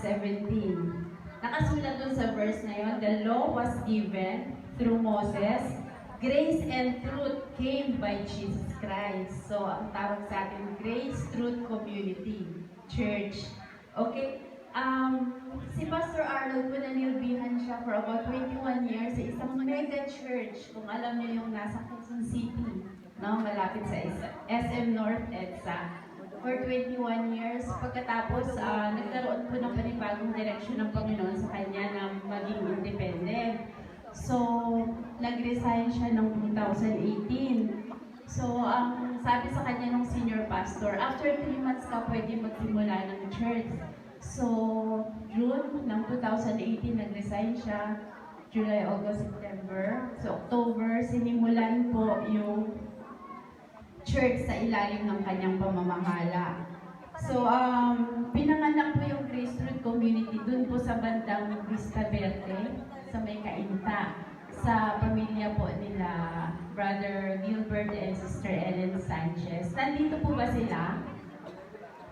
17. Nakasulat dun sa verse na yon, the law was given through Moses, grace and truth came by Jesus Christ. So, ang tawag sa atin, Grace Truth Community Church. Okay? Si Pastor Arnold po nanilbihan siya for about 21 years sa isang mega church, kung alam niyo yung nasa Quezon City, no? Malapit sa SM North EDSA. For 21 years, pagkatapos nagkaroon po ng panibagong direksyon ng Panginoon sa kanya na maging independent. So, nag-resign siya noong 2018. So, ang sabi sa kanya ng senior pastor, after 3 months ka pwede magsimula ng church. So, June ng 2018, nag-resign siya. July, August, September. So, October, sinimulan po yung church sa ilalim ng kanyang pamamahala. So, pinanganak po yung Grace Truth Community dun po sa bandang Vista Verde, sa may Cainta, sa pamilya po nila Brother Gilbert and Sister Ellen Sanchez. Nandito po ba sila?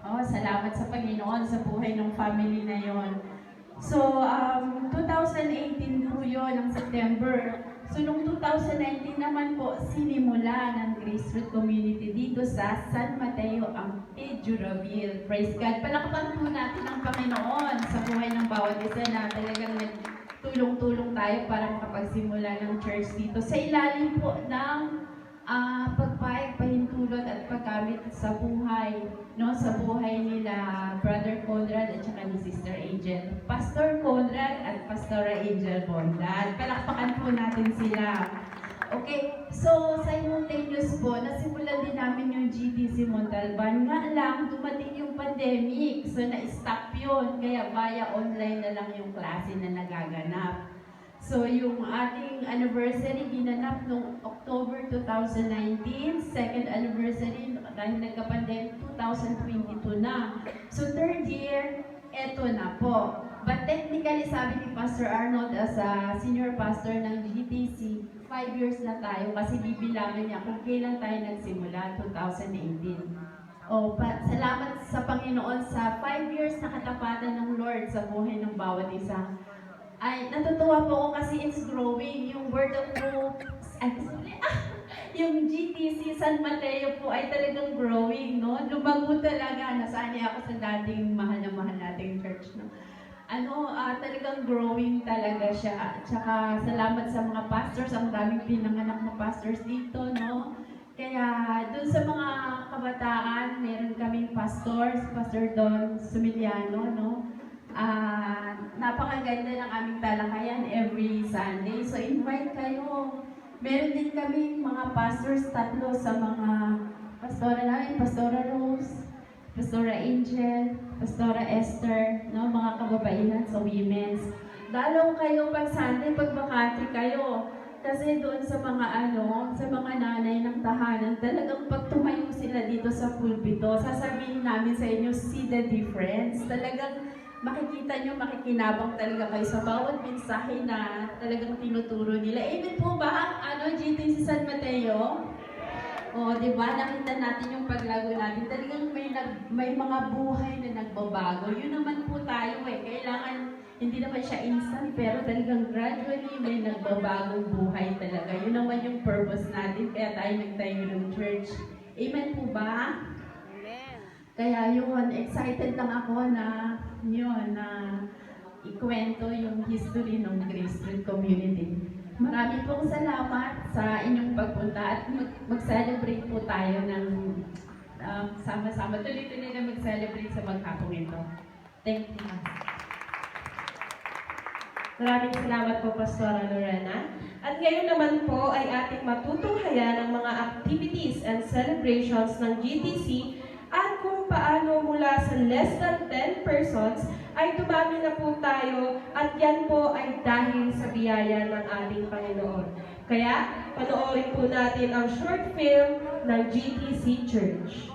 Oh, salamat sa Panginoon sa buhay ng family na yon. So, 2018 po yun, ng September. So, noong 2019 naman po, sinimula ng Grace Truth Community dito sa San Mateo, Ampid, Juraville. Praise God. Palakpan po natin ang Panginoon sa buhay ng bawat isa na talagang tulong-tulong tayo para makapagsimula ng church dito. Sa ilalim po ng pagpahig, pahintulot at paggamit sa buhay, no, sa buhay nila Brother Conrad at saka ni Sister Angel. Pastor Conrad at Pastora Angel Bondan. Palakpakan po natin sila. Okay, so simultaneous po, nasimulan din namin yung GTC Montalban. Nga lang, dumating yung pandemic, so na-stop yun. Kaya via online na lang yung klase na nagaganap. So, yung ating anniversary ginanap noong October 2019, second anniversary dahil nagka-pandemic 2022 na. So, third year, eto na po. But technically, sabi ni Pastor Arnold as a senior pastor ng GTC, 5 years na tayo kasi bibilangan niya kung kailan tayo nagsimula, 2018. Salamat sa Panginoon sa 5 years na katapatan ng Lord sa buhay ng bawat isa. Ay, natutuwa po ako kasi it's growing. Yung word of truth, yung GTC San Mateo po ay talagang growing, no? Lumago talaga. Nasani ako sa dating mahal na mahal nating church, no? Talagang growing talaga siya. Tsaka salamat sa mga pastors, ang daming pinanganak na pastors dito, no? Kaya dun sa mga kabataan, meron kaming pastors, Pastor Don Sumiliano, no? Napakaganda ng aming talakayan every Sunday. So, invite kayo. Meron din kami mga pastors, tatlo sa mga pastora namin, Pastora Rose, Pastora Angel, Pastora Esther, no, mga kababaihan sa women's. Dalaw kayo pag Sunday, pag bakante kayo. Kasi doon sa mga sa mga nanay ng tahanan, talagang pag tumayo sila dito sa pulpito, sasabihin namin sa inyo, see the difference. Talagang makikita nyo, makikinabang talaga kayo sa bawat mensahe na talagang tinuturo nila. Amen po ba ang GTC San Mateo? O, di ba? Nakita natin yung paglago natin. Talagang may mga buhay na nagbabago. Yun naman po tayo Kailangan, hindi naman siya instant, pero talagang gradually may nagbabagong buhay talaga. Yun naman yung purpose natin, kaya tayo nagtayo ng church. Amen po ba? Kaya yun, excited lang ako na ikwento yung history ng Grace Truth Community. Marami pong salamat sa inyong pagpunta at mag-celebrate po tayo ng sama-sama. Tuloy-tuloy na mag-celebrate sa maghapong ito. Thank you. Maraming salamat po, Pastora Lorena. At ngayon naman po ay ating matutunghayan ang mga activities and celebrations ng GTC at kung paano mula sa less than 10 persons ay dumami na po tayo at yan po ay dahil sa biyaya ng ating Panginoon. Kaya panoorin po natin ang short film ng GTC Church.